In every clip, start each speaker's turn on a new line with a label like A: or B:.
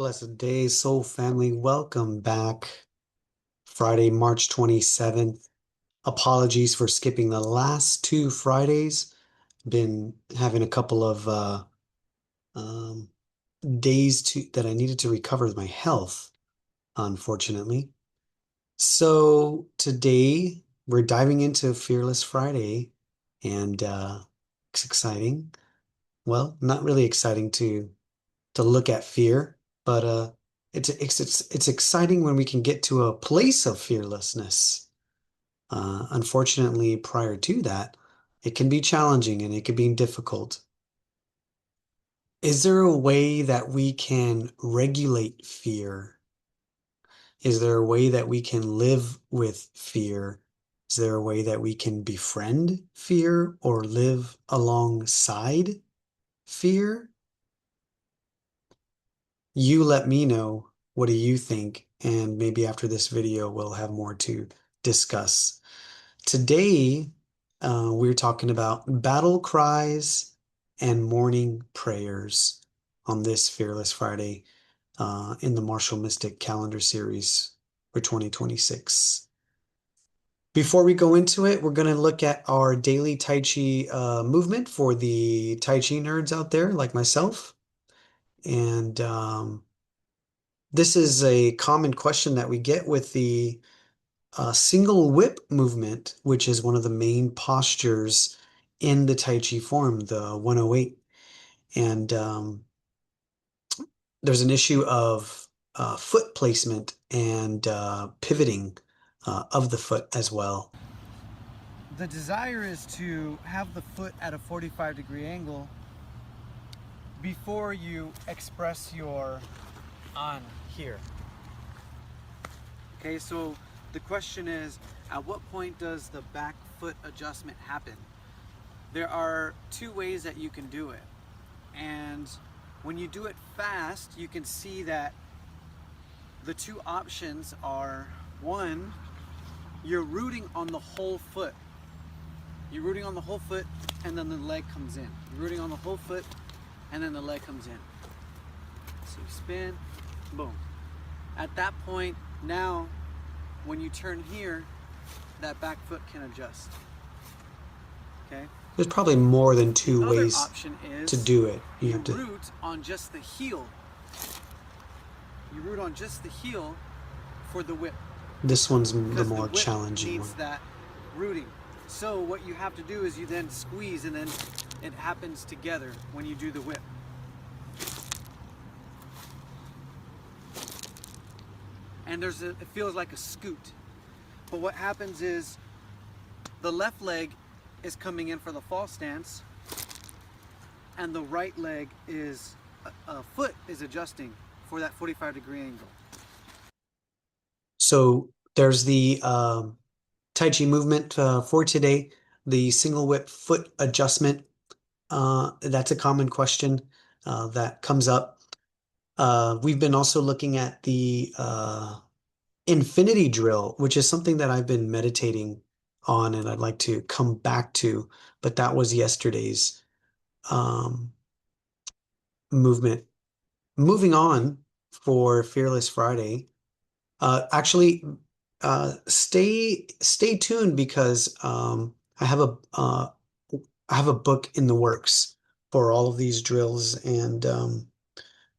A: Blessed day, soul family. Welcome back. Friday, March 27th. Apologies for skipping the last two Fridays. Been having a couple of um, days that I needed to recover my health, unfortunately. So today we're diving into Fearless Friday, and it's exciting. Well, not really exciting to look at fear, but it's exciting when we can get to a place of fearlessness. Unfortunately, prior to that, it can be challenging and it can be difficult. Is there a way that we can regulate fear? Is there a way that we can live with fear? Is there a way that we can befriend fear or live alongside fear? You let me know, what do you think? And maybe after this video, we'll have more to discuss. Today, we're talking about battle cries and morning prayers on this Fearless Friday in the Martial Mystic calendar series for 2026. Before we go into it, we're going to look at our daily Tai Chi movement for the Tai Chi nerds out there like myself. And this is a common question that we get with the single whip movement, which is one of the main postures in the Tai Chi form, the 108. And there's an issue of foot placement and pivoting of the foot as well.
B: The desire is to have the foot at a 45-degree angle before you express your on here. Okay, so the question is, at what point does the back foot adjustment happen? There are two ways that you can do it. And when you do it fast, you can see that the two options are, one, you're rooting on the whole foot. You're rooting on the whole foot and then the leg comes in. You're rooting on the whole foot and then the leg comes in. So you spin, boom. At that point, now, when you turn here, that back foot can adjust. Okay?
A: There's probably more than
B: The
A: two
B: other
A: ways
B: option
A: to
B: is
A: do it. You
B: you
A: have to.
B: root on just the heel. You root on just the heel for the whip.
A: This one's the
B: Because the
A: more
B: whip
A: challenging
B: needs
A: one.
B: that rooting. So what you have to do is you then squeeze and then it happens together when you do the whip. And it feels like a scoot. But what happens is the left leg is coming in for the fall stance and the right leg is, foot is adjusting for that 45-degree angle.
A: So there's the Tai Chi movement for today, the single whip foot adjustment. That's a common question that comes up. We've been also looking at the infinity drill, which is something that I've been meditating on and I'd like to come back to, but that was yesterday's um, movement. Moving on for Fearless Friday. Actually, stay tuned because I have a book in the works for all of these drills, and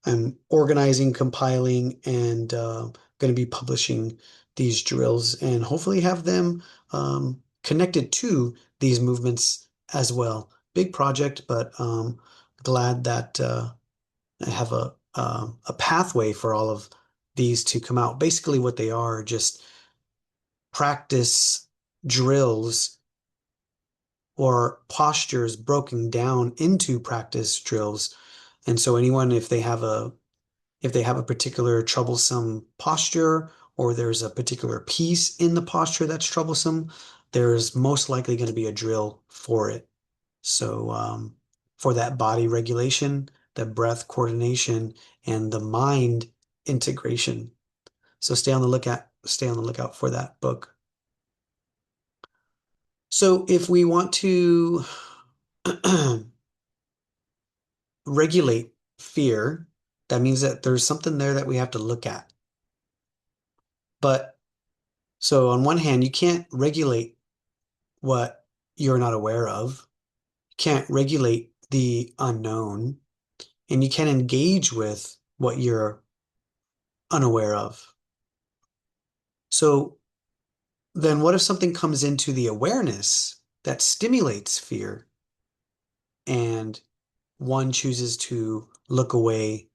A: I'm organizing, compiling, and going to be publishing these drills, and hopefully have them connected to these movements as well. Big project, but glad that I have a pathway for all of these to come out. Basically, what they are just practice drills or postures broken down into practice drills. And so anyone, if they have a particular troublesome posture or there's a particular piece in the posture that's troublesome, there's most likely going to be a drill for it. So for that body regulation, the breath coordination, and the mind integration. So stay on the lookout for that book. So if we want to regulate fear, That means that there's something there that we have to look at. But so on one hand, you can't regulate what you're not aware of. You can't regulate the unknown, and you can't engage with what you're unaware of. So then what if something comes into the awareness that stimulates fear and one chooses to look away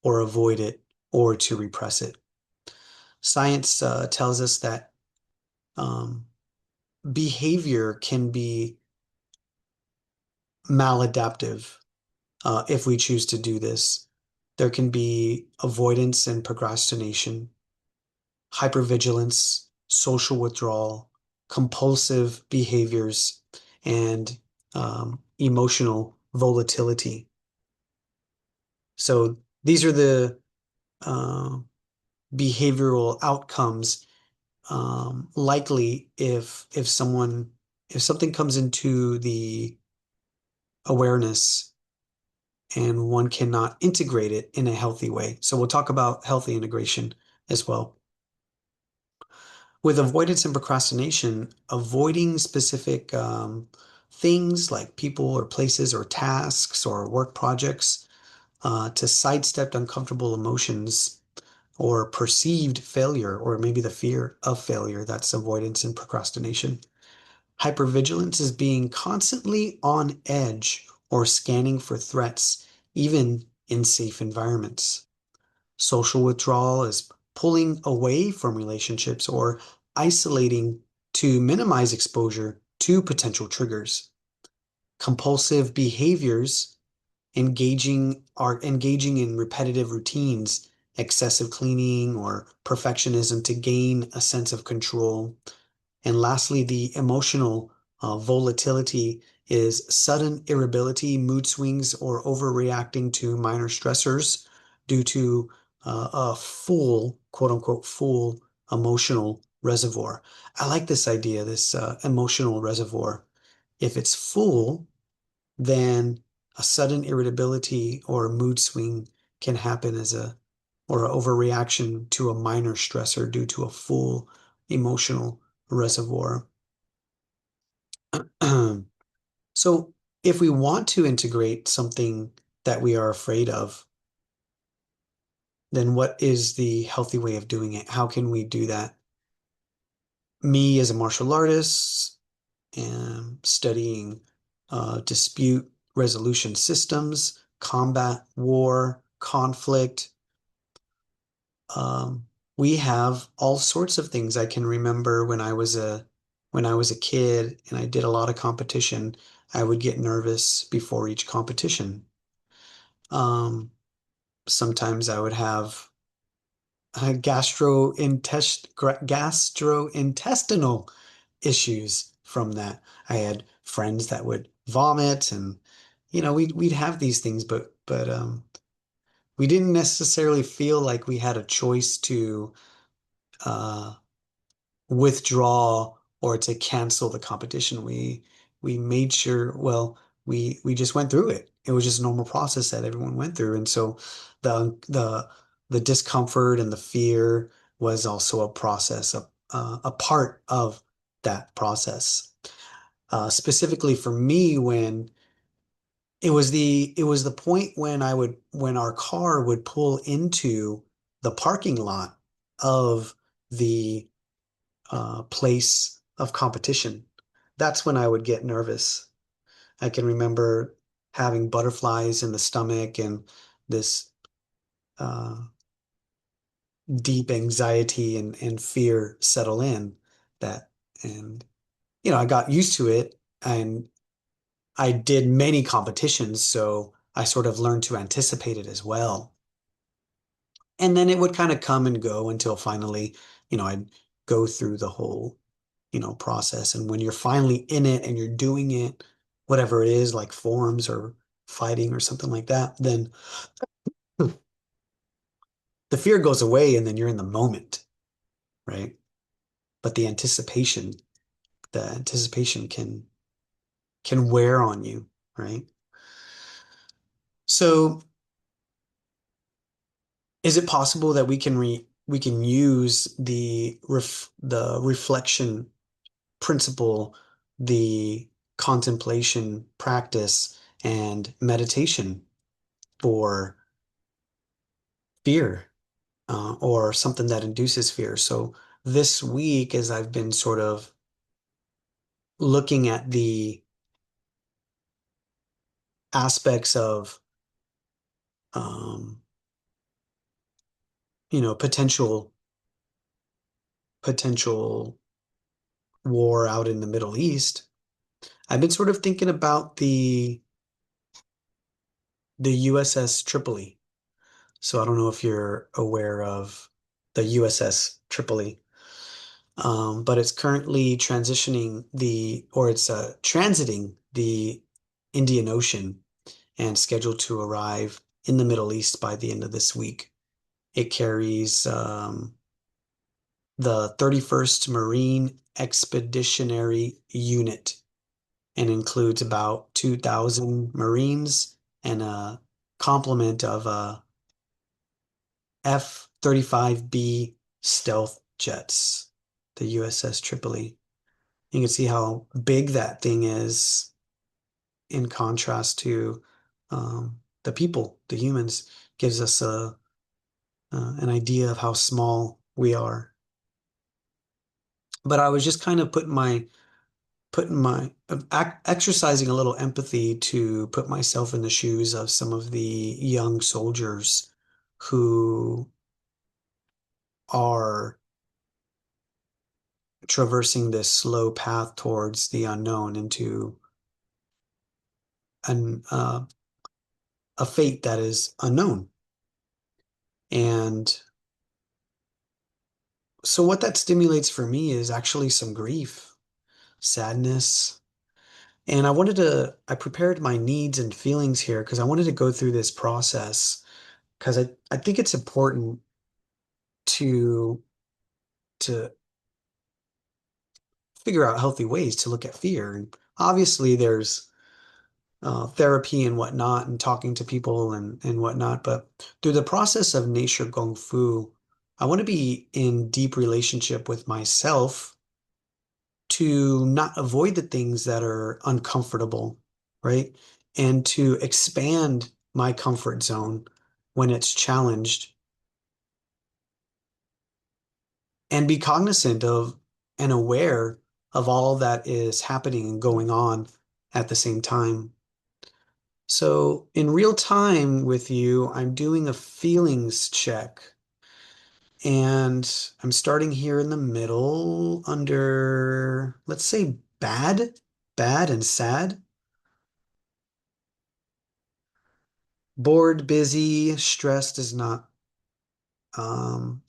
A: or avoid it or to repress it? Science tells us that um, behavior can be maladaptive if we choose to do this. There can be avoidance and procrastination, hypervigilance, social withdrawal, compulsive behaviors, and emotional volatility. So these are the uh, behavioral outcomes likely if something comes into the awareness and one cannot integrate it in a healthy way. So we'll talk about healthy integration as well. With avoidance and procrastination, avoiding specific things like people or places or tasks or work projects to sidestep uncomfortable emotions or perceived failure or maybe the fear of failure. That's avoidance and procrastination. Hypervigilance is being constantly on edge or scanning for threats, even in safe environments. Social withdrawal is pulling away from relationships or isolating to minimize exposure to potential triggers. Compulsive behaviors engaging in repetitive routines, excessive cleaning or perfectionism to gain a sense of control. And lastly, the emotional volatility is sudden irritability, mood swings, or overreacting to minor stressors due to a full, quote unquote, full emotional reservoir. I like this idea, this emotional reservoir. If it's full, then a sudden irritability or mood swing can happen or an overreaction to a minor stressor due to a full emotional reservoir. So if we want to integrate something that we are afraid of, then what is the healthy way of doing it? How can we do that? Me as a martial artist am studying dispute resolution systems, combat, war, conflict. We have all sorts of things. I can remember when I was a kid and I did a lot of competition, I would get nervous before each competition. Um, Sometimes I would have gastrointestinal issues from that. I had friends that would vomit and we'd have these things, but we didn't necessarily feel like we had a choice to uh withdraw or to cancel the competition. We made sure, well, we just went through it. It was just a normal process that everyone went through. And so the discomfort and the fear was also a process, a part of that process. Specifically for me, when it was the point when when our car would pull into the parking lot of the place of competition. That's when I would get nervous. I can remember having butterflies in the stomach and this uh, deep anxiety and fear settle in that, and I got used to it and I did many competitions, so I sort of learned to anticipate it as well. And then it would kind of come and go until finally, I'd go through the whole process. And when you're finally in it and you're doing it, whatever it is, like forms or fighting or something like that, then the fear goes away and then you're in the moment, right? But the anticipation can wear on you, right? So is it possible that we can use the reflection principle, the contemplation practice, and meditation for fear, or something that induces fear? So this week, as I've been sort of looking at the aspects of, um, potential war out in the Middle East, I've been sort of thinking about the USS Tripoli. So I don't know if you're aware of the USS Tripoli, but it's currently transiting the Indian Ocean and scheduled to arrive in the Middle East by the end of this week. It carries the 31st Marine Expeditionary Unit and includes about 2,000 Marines and a complement of F-35B stealth jets, the USS Tripoli. You can see how big that thing is in contrast to the people, the humans, gives us an idea of how small we are. But I was just kind of exercising a little empathy to put myself in the shoes of some of the young soldiers who are traversing this slow path towards the unknown into an a fate that is unknown. And so what that stimulates for me is actually some grief, sadness. And I prepared my needs and feelings here because I wanted to go through this process because I think it's important to to figure out healthy ways to look at fear. And obviously there's therapy and whatnot and talking to people and whatnot. But through the process of nature Gong Fu, I want to be in deep relationship with myself to not avoid the things that are uncomfortable, right? And to expand my comfort zone when it's challenged and be cognizant of and aware of all that is happening and going on at the same time. So in real time with you, I'm doing a feelings check and I'm starting here in the middle under, let's say, bad and sad. Bored, busy, stressed is not,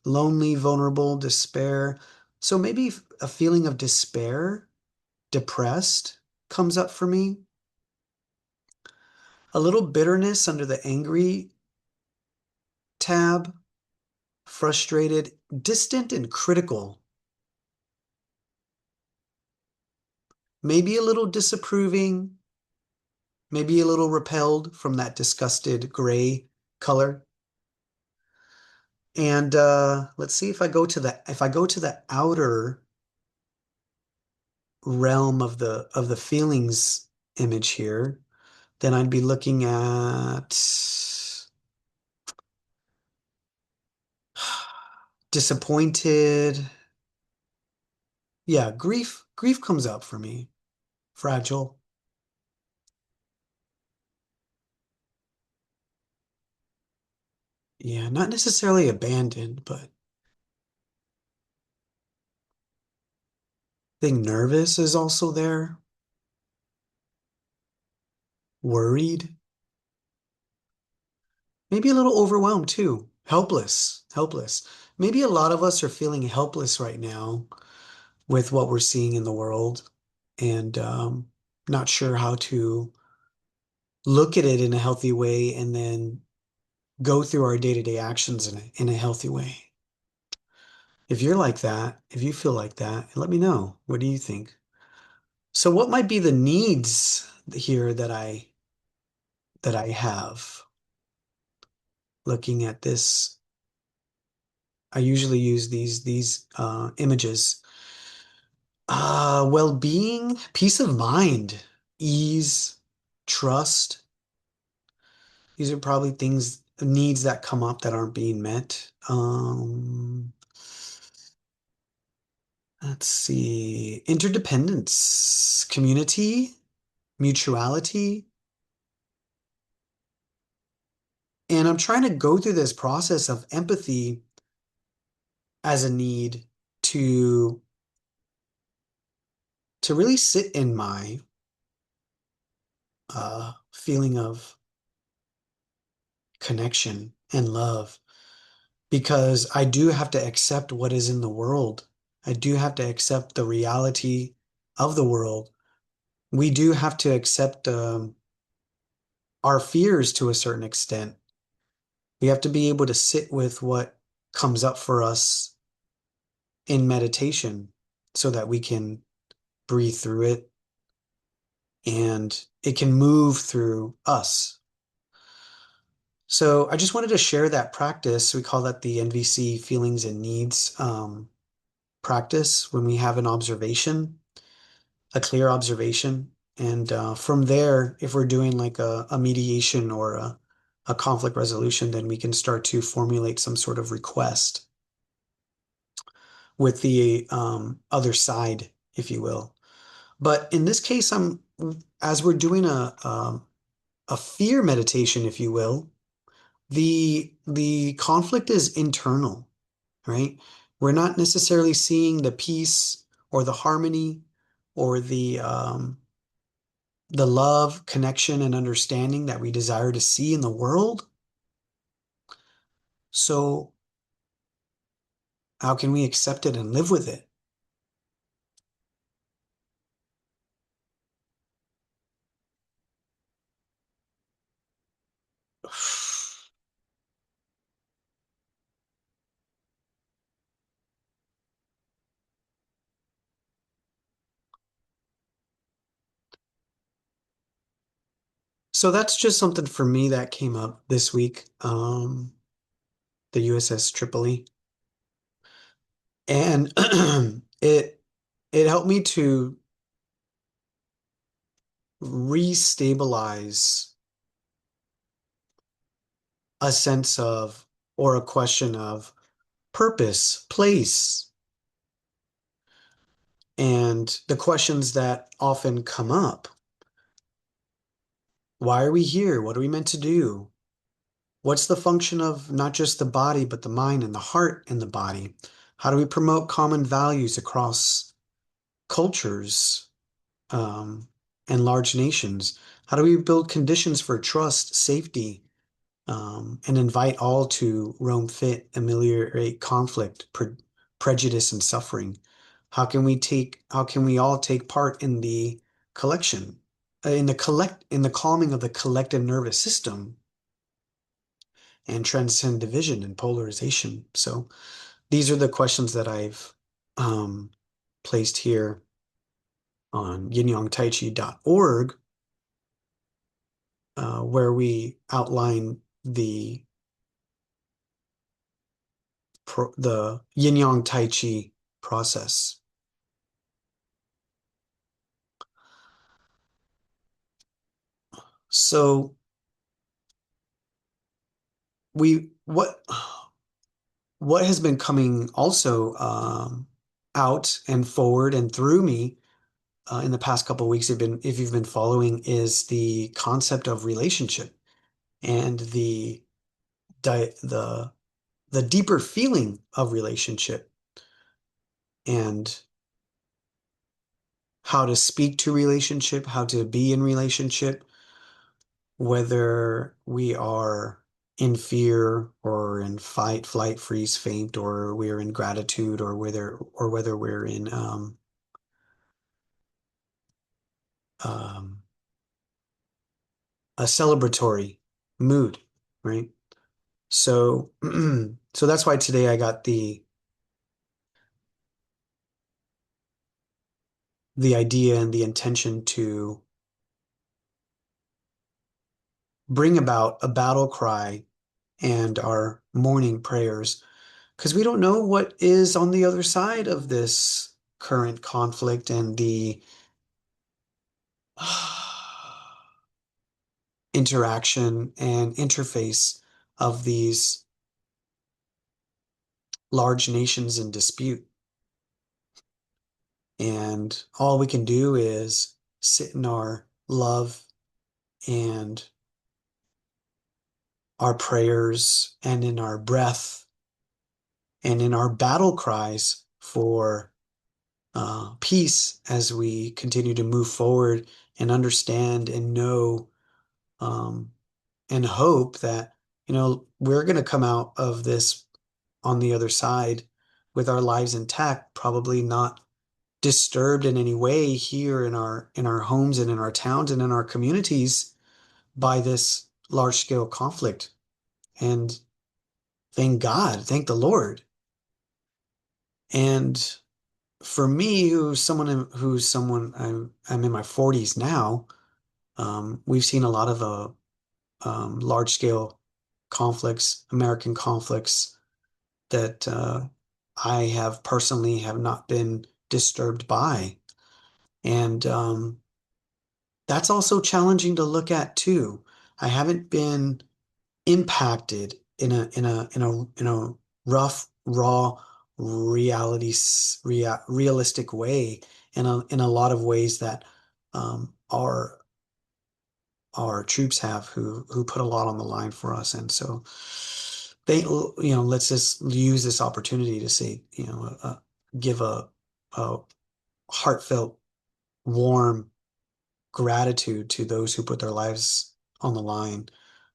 A: lonely, vulnerable, despair. So maybe a feeling of despair, depressed comes up for me. A little bitterness under the angry tab, frustrated, distant, and critical. Maybe a little disapproving, maybe a little repelled from that disgusted gray color. And let's see if I go to the outer realm of the feelings image here, then I'd be looking at disappointed. Yeah, grief comes up for me. Fragile. Yeah, not necessarily abandoned, but I think nervous is also there. Worried. Maybe a little overwhelmed too. Helpless. Maybe a lot of us are feeling helpless right now with what we're seeing in the world and not sure how to look at it in a healthy way and then go through our day-to-day actions in a healthy way. If you're like that, if you feel like that, let me know. What do you think? So what might be the needs here that I have looking at this? I usually use these images. Well-being, peace of mind, ease, trust. These are probably things, needs that come up that aren't being met. Let's see, interdependence, community, mutuality. And I'm trying to go through this process of empathy as a need to to really sit in my feeling of connection and love because I do have to accept what is in the world. I do have to accept the reality of the world. We do have to accept our fears to a certain extent. We have to be able to sit with what comes up for us in meditation so that we can breathe through it and it can move through us. So I just wanted to share that practice. We call that the NVC feelings and needs practice when we have an observation, a clear observation. And from there, if we're doing like a mediation or a conflict resolution, then we can start to formulate some sort of request with the other side, if you will. But in this case, as we're doing a fear meditation, if you will, the conflict is internal, right? We're not necessarily seeing the peace or the harmony or the love, connection, and understanding that we desire to see in the world. So how can we accept it and live with it? So that's just something for me that came up this week. The USS Tripoli, and it helped me to restabilize a sense of or a question of purpose, place, and the questions that often come up. Why are we here? What are we meant to do? What's the function of not just the body, but the mind and the heart and the body? How do we promote common values across cultures, um, and large nations? How do we build conditions for trust, safety, and invite all to roam fit, ameliorate conflict, prejudice, and suffering? How can we all take part in the collection, in the calming of the collective nervous system and transcend division and polarization? So these are the questions that I've um, placed here on yinyangtaichi.org, where we outline the yin yang tai chi process. So we what has been coming also out and forward and through me in the past couple of weeks, if you've been following, is the concept of relationship and the the deeper feeling of relationship and how to speak to relationship, how to be in relationship, whether we are in fear or in fight, flight, freeze, faint, or we're in gratitude, or whether we're in um, a celebratory mood, right? So, so that's why today I got the idea and the intention to bring about a battle cry and our morning prayers because we don't know what is on the other side of this current conflict and the interaction and interface of these large nations in dispute. And all we can do is sit in our love and our prayers and in our breath and in our battle cries for peace as we continue to move forward and understand and know um, and hope that, we're going to come out of this on the other side with our lives intact, probably not disturbed in any way here in our homes and in our towns and in our communities by this large scale conflict. And thank God, thank the Lord. And for me, who's someone I'm in my 40s now, we've seen a lot of large scale conflicts, American conflicts that I have personally have not been disturbed by. And that's also challenging to look at too. I haven't been impacted in a rough, raw, realistic way in a lot of ways that our troops have who put a lot on the line for us. And so let's just use this opportunity to say, give a heartfelt, warm gratitude to those who put their lives on the line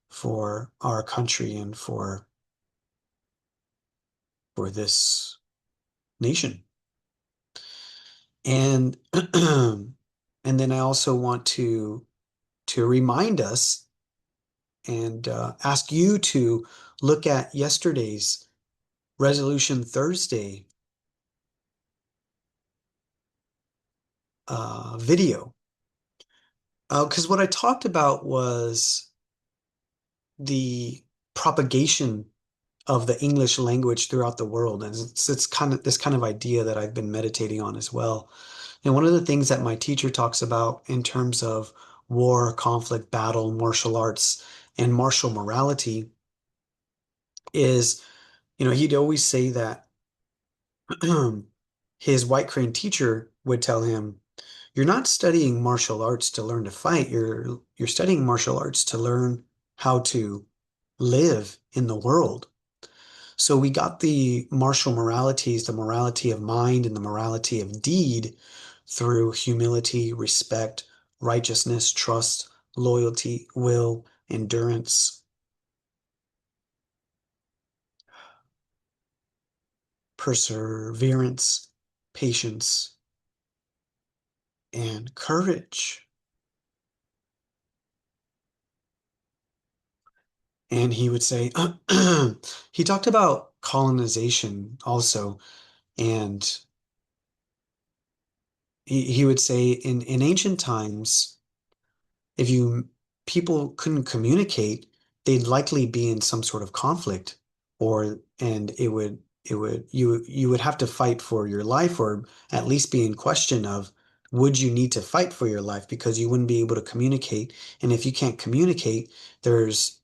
A: for our country and for this nation. And and then I also want to remind us and ask you to look at yesterday's Resolution Thursday video. Because what I talked about was the propagation of the English language throughout the world. And it's kind of this kind of idea that I've been meditating on as well. And one of the things that my teacher talks about in terms of war, conflict, battle, martial arts, and martial morality is, he'd always say that his white crane teacher would tell him, "You're not studying martial arts to learn to fight. You're studying martial arts to learn how to live in the world." So we got the martial moralities, the morality of mind and the morality of deed through humility, respect, righteousness, trust, loyalty, will, endurance, perseverance, patience, and courage. And he would say, he talked about colonization also. And he would say in ancient times, if you people couldn't communicate, they'd likely be in some sort of conflict, and you would have to fight for your life, or at least be in question of would you need to fight for your life because you wouldn't be able to communicate. And if you can't communicate, there's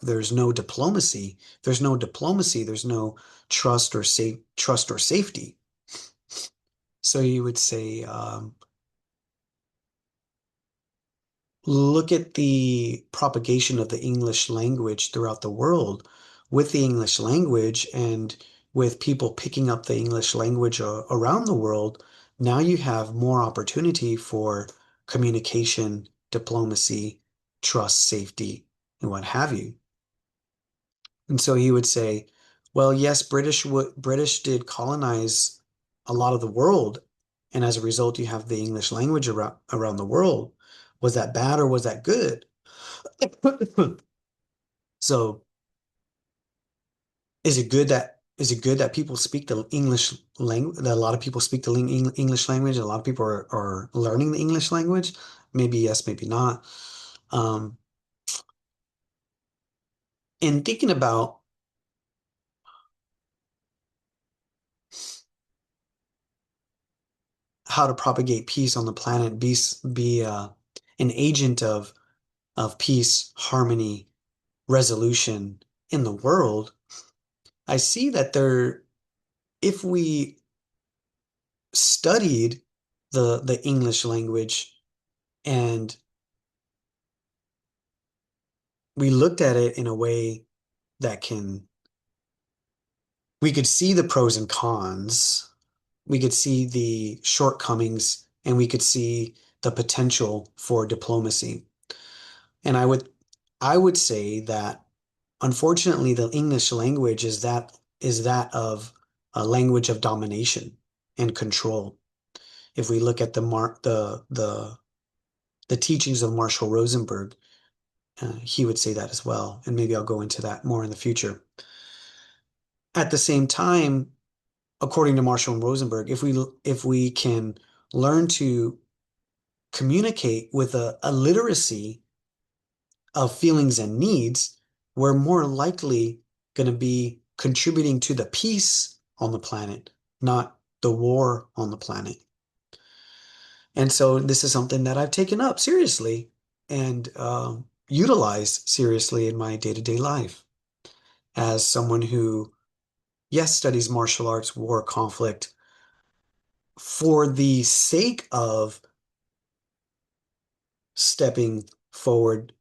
A: there's no diplomacy. There's no diplomacy. There's no trust or safety. So you would say, look at the propagation of the English language throughout the world. With the English language and with people picking up the English language around the world, now you have more opportunity for communication, diplomacy, trust, safety, and what have you. And so he would say, well, yes, British did colonize a lot of the world, and as a result, you have the English language around the world. Was that bad or was that good? So, is it good that people speak the English language, that a lot of people speak the English language, and a lot of people are learning the English language? Maybe yes, maybe not. Um, in thinking about how to propagate peace on the planet, be an agent of peace, harmony, resolution in the world, I see that if we studied the English language and we looked at it in a way that we could see the pros and cons, we could see the shortcomings, and we could see the potential for diplomacy. And I would say that unfortunately the English language is that of a language of domination and control. If we look at the teachings of Marshall Rosenberg, he would say that as well. And maybe I'll go into that more in the future. At the same time, according to Marshall and Rosenberg, if we can learn to communicate with a literacy of feelings and needs, we're more likely going to be contributing to the peace on the planet, not the war on the planet. And so this is something that I've taken up seriously and utilized seriously in my day-to-day life as someone who, yes, studies martial arts, war, conflict for the sake of stepping forward,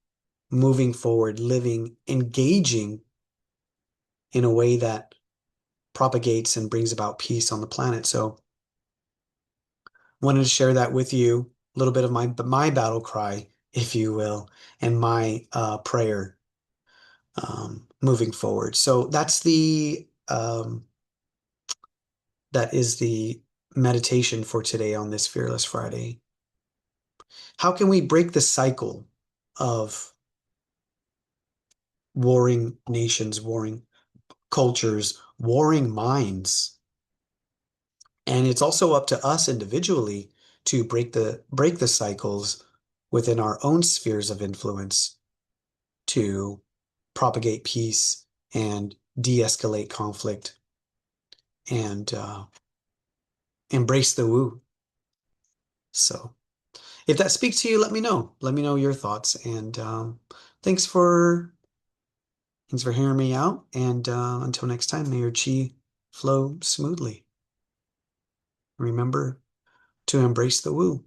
A: moving forward, living, engaging in a way that propagates and brings about peace on the planet. So wanted to share that with you, a little bit of my battle cry, if you will, and my prayer moving forward. So that is the meditation for today on this Fearless Friday. How can we break the cycle of warring nations, warring cultures, warring minds? And it's also up to us individually to break the cycles within our own spheres of influence to propagate peace and de-escalate conflict and embrace the woo. So if that speaks to you, let me know. Let me know your thoughts. And thanks for thanks for hearing me out. And until next time, may your chi flow smoothly. Remember to embrace the woo.